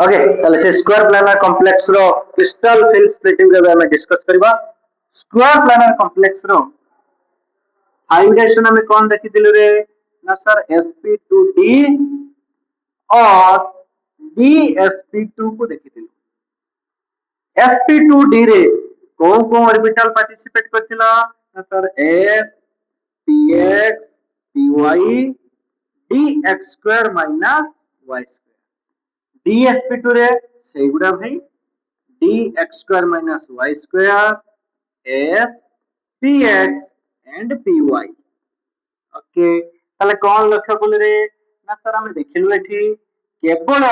Okay ताले से square planar complex रो crystal field splitting रे हमें डिस्कस करबा स्क्वायर प्लानर कॉम्प्लेक्स रो हाइब्रिडेशन हमें कौन देखिथिलु रे ना सर sp2d और dsp2 को देखिथिलु sp2d रे को ऑर्बिटल पार्टिसिपेट करथिला ना sir s px py dx square minus y square dsp2 रे सेगुडा भाई dx square minus y square s px and py okay ताले कौन लक्ष्य कले रे ना सर हमें देखिलु एठी केवल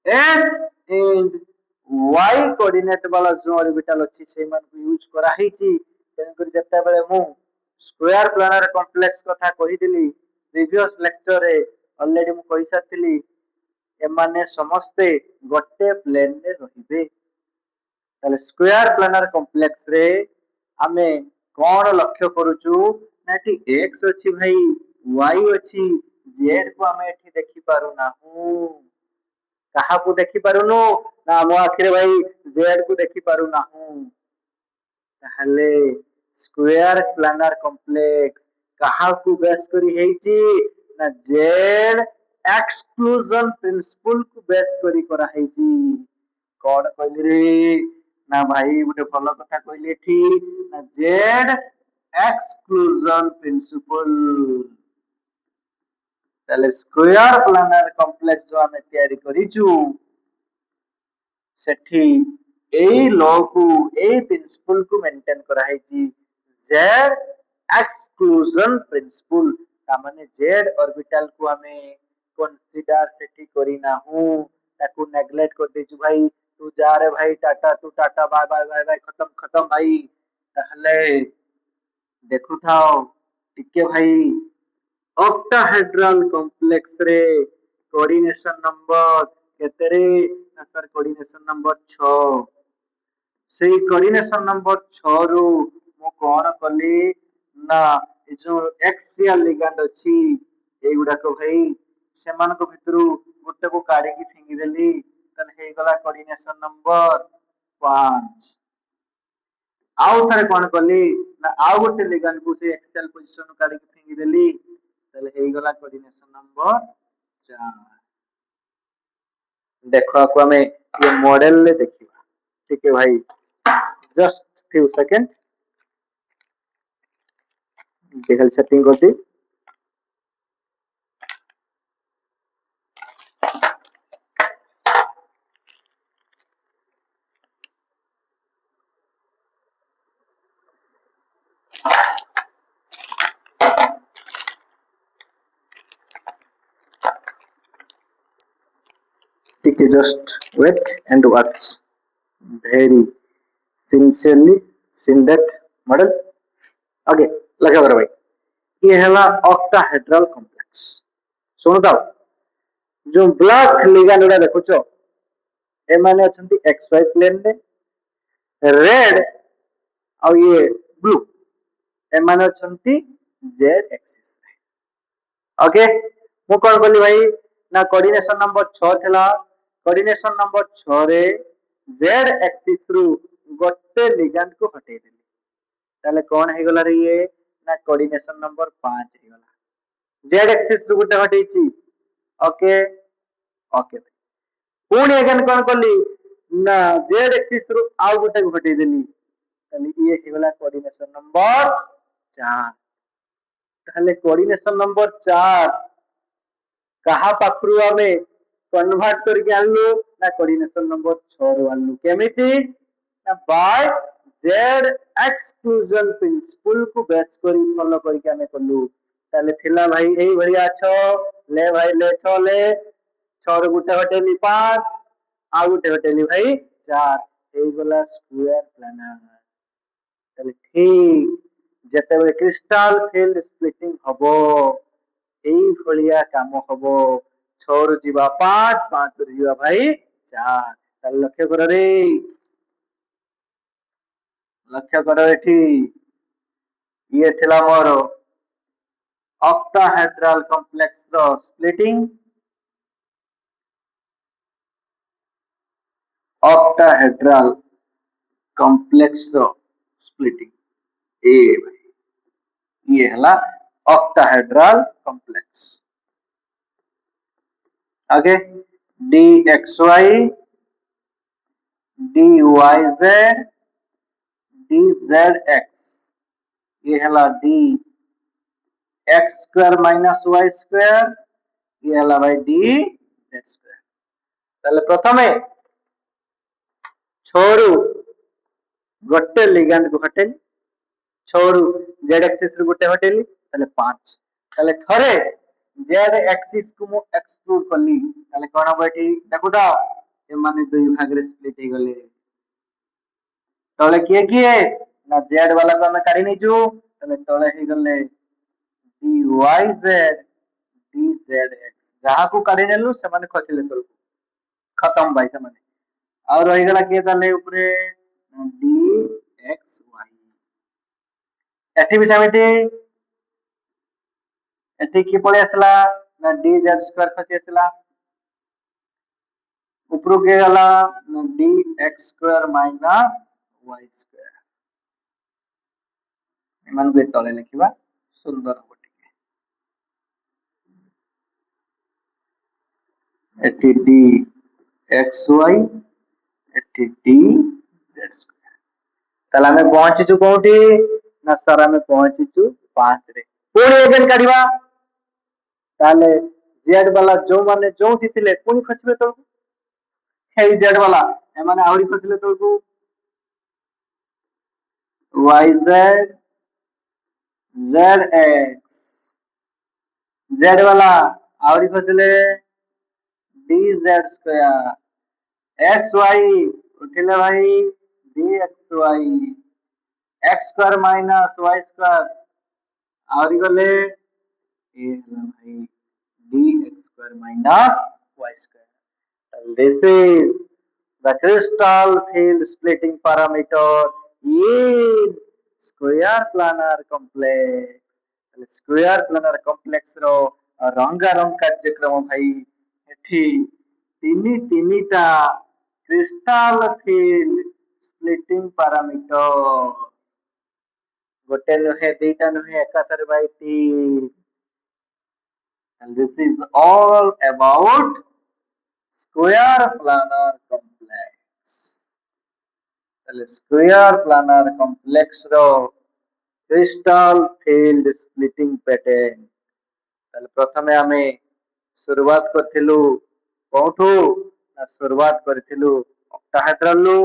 x एंड y कोऑर्डिनेट वाला जो ऑर्बिटल अछि से मन को यूज करा हिची तेन कर जत्ता बेले मु स्क्वायर प्लानर कॉम्प्लेक्स कथा कहि दिली प्रीवियस लेक्चर रे ऑलरेडी मु कहि साथिली एमाने समस्ते गोटे प्लेन रे रहिबे ताले स्क्वायर प्लानर कॉम्प्लेक्स रे हमें कौन लक्ष्य करूचु नाटी x अछि भाई y अछि z को हमें एठी देखि पारु नाहु कहा को देखि पारुनु ना हम आखिर भाई z को देखि पारु नाहु ताहले स्क्वायर प्लानर कॉम्प्लेक्स कहा को बेस करी हेची ना z एक्सक्लूजन प्रिंसिपल को बेस करी करा हेची कौन कहली रे ना भाई गोटे भल कथा कहली एठी ना z एक्सक्लूजन प्रिंसिपल ताले स्क्वायर प्लानर कॉम्प्लेक्स जो हमें तैयारी करिचु सेठी एई लॉ को एई प्रिंसिपल को मेंटेन करा हेची z एक्सक्लूजन प्रिंसिपल ता माने z ऑर्बिटल को हमें कंसीडर सेठी करिना हूं ताको नेग्लेक्ट कर देचु भाई तू जा रे भाई टाटा तू tata bye bye bye bye खत्म खत्म भाई ताहले देखु थाओ टिके भाई ऑक्टाहेड्रल कॉम्प्लेक्स रे कोऑर्डिनेशन नंबर केते रे सर कोऑर्डिनेशन नंबर 6 सेही कोऑर्डिनेशन नंबर 6 रु मु कोन कली ना ए जो एक्सियल लिगेंड अछि एगुडा को भाई सेमान को भितरु गुटे को काढी की फिंगी देली तन हे गला कोऑर्डिनेशन नंबर 5 आउ थरे कोन कली ना आउ गुटे लिगेंड को से एक्सियल पोजीशन काढी की फिंगी देली तले हे गला कोऑर्डिनेशन नंबर 4 देखो को हमें ये मॉडल ले देखिबा ठीक है भाई जस्ट फ्यू सेकंड देखल सेटिंग करती ठीक है just wait and watch very sincerely seen that model okay लगा कर भाई ये हैला ऑक्टाहेड्रल कॉम्प्लेक्स सुनो तो जो ब्लैक लिगेंड उडा देखुचो ए माने अछंती xy प्लेन रे रेड और ये ब्लू ए माने अछंती z एक्सिस रे ओके मु कोन बोली भाई ना कोऑर्डिनेशन नंबर 6 थिला कोऑर्डिनेशन नंबर 6 रे z एक्सिस रु गोटे लिगेंड को हटे देली ताले कौन हे गला रे ये ना कोऑर्डिनेशन नंबर 5 हे गला z एक्सिस रु गोटे हटेची ओके ओके पुणी अगेन कौन करली ना z एक्सिस रु आउ गोटे को हटे देली ताले ये हे गला कोऑर्डिनेशन नंबर 4 ताले कोऑर्डिनेशन नंबर 4 कहा पाखरु हमें कन्वर्ट करके आनलु ना कोऑर्डिनेशन नंबर 6 रु आनलु केमिति ना बाय z एक्सक्लूजन प्रिंसिपल को बेस करी फॉलो करके हमें करलु ताले थिला भाई एई भलिया छ ले भाई ले छ ले 6 रु गुटे हटेली 5 आ गुटे हटेली भाई 4 एई गला स्क्वायर प्लानर ताले ठीक जेतेबे क्रिस्टल फील्ड स्प्लिटिंग हबो एई भलिया काम हबो 6 रु जीवा 5 5 रु जीवा भाई 4 ताले लक्ष्य कर रे लक्ष्य कर एठी ये थिला मोर ऑक्टाहेड्रल कॉम्प्लेक्स रो स्प्लिटिंग octahedral complex ର splitting ए भाई ये हला octahedral complex आगे dxy dyz dzx ये हला d x square minus y square ये हला भाई d z square তাহলে প্রথমে छोरू गोटे लिगेंड को हटेली छोरू जेड एक्सिस रे गोटे हटेली ताले 5 ताले थरे जेड एक्सिस को मु एक्सक्लूड करली ताले कोन बैठी देखु दाओ ए माने दुई भाग रे स्प्लिट हे गले तळे किए ना जेड वाला को हमें काढी नै छु ताले तळे हे गले dy z dz x जहा को काढी नेलु से माने खसिले तळ खत्म भाई से माने और रही गला किए ताले ऊपरे dxy एठी भी सेमिति एठी की पळे आसला ना dz स्क्वायर खसी आसला ऊपर के गला dx square minus y square एमान के तळे लिखिबा सुंदर हो एठी dxy एठी dz स्क्वायर ताले हमें पहुंची छु कोठी ना सर हमें पहुंची छु 5 रे पुणी अगेन काढिबा ताले जेड वाला जो माने जो थिले पुणी खसिबे तळ हे जेड वाला ए माने आवरी खसिले तळ को yz zx जेड वाला आवरी खसिले dz स्क्वायर xy उठिले भाई dxy x square minus y square आवरी गले ये भाई dx square minus y square. And this is the crystal field splitting parameter in square planar complex. Square planar complex रो रंगारंग कार्यक्रम भाई एठी तिनी तिनीटा crystal field splitting parameter गोटे नुहे दुईटा नुहे एकाथरे भाई तीन and this is all about square planar complex ତାଲେ square planar complex ର crystal field splitting pattern ତାଲେ ପ୍ରଥମେ ଆମେ शुरुआत करथिलु कोठू ना शुरुआत करथिलु octahedral लो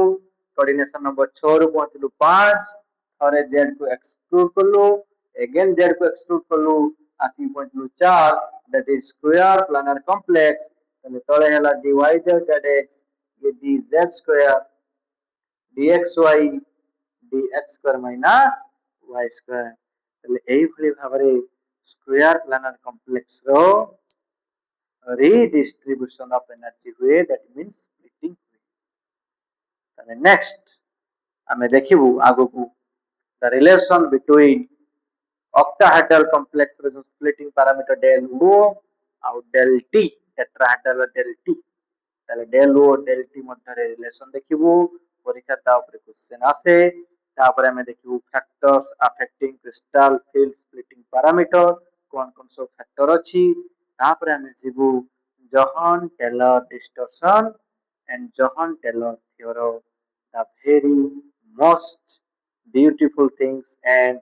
कोऑर्डिनेशन नंबर 6 रो पहुंचलु 5 थरे z को एक्सक्लूड करलु अगेन z को एक्सक्लूड करलु आसी पहुंचलु 4 that is square planar complex तले तळे हला dyz zx ये dz square dxy dx square minus y square तले एही भली भाबरे स्क्वायर प्लानर कॉम्प्लेक्स रो redistribution of energy हुए that means splitting हुए तले नेक्स्ट हमें देखिबु आगो को the relation between octahedral complex रे जो splitting parameter del o और del t tetrahedral del t तले del o del t मध्य रिलेशन देखिबु परीक्षा ता ऊपर क्वेश्चन आसे तापर हमें देखिबु factors affecting crystal field splitting parameter कौन कौन सब फैक्टर अछि तापर हमें जीबु Jahn Teller distortion and Jahn Teller theorem the very most beautiful things and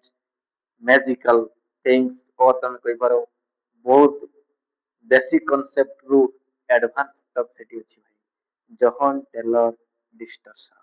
magical things और तुम कोई बारो बहुत बेसिक कांसेप्ट रु एडवांस तक सेठी अछि भाई जॉन टेलर डिस्टॉर्शन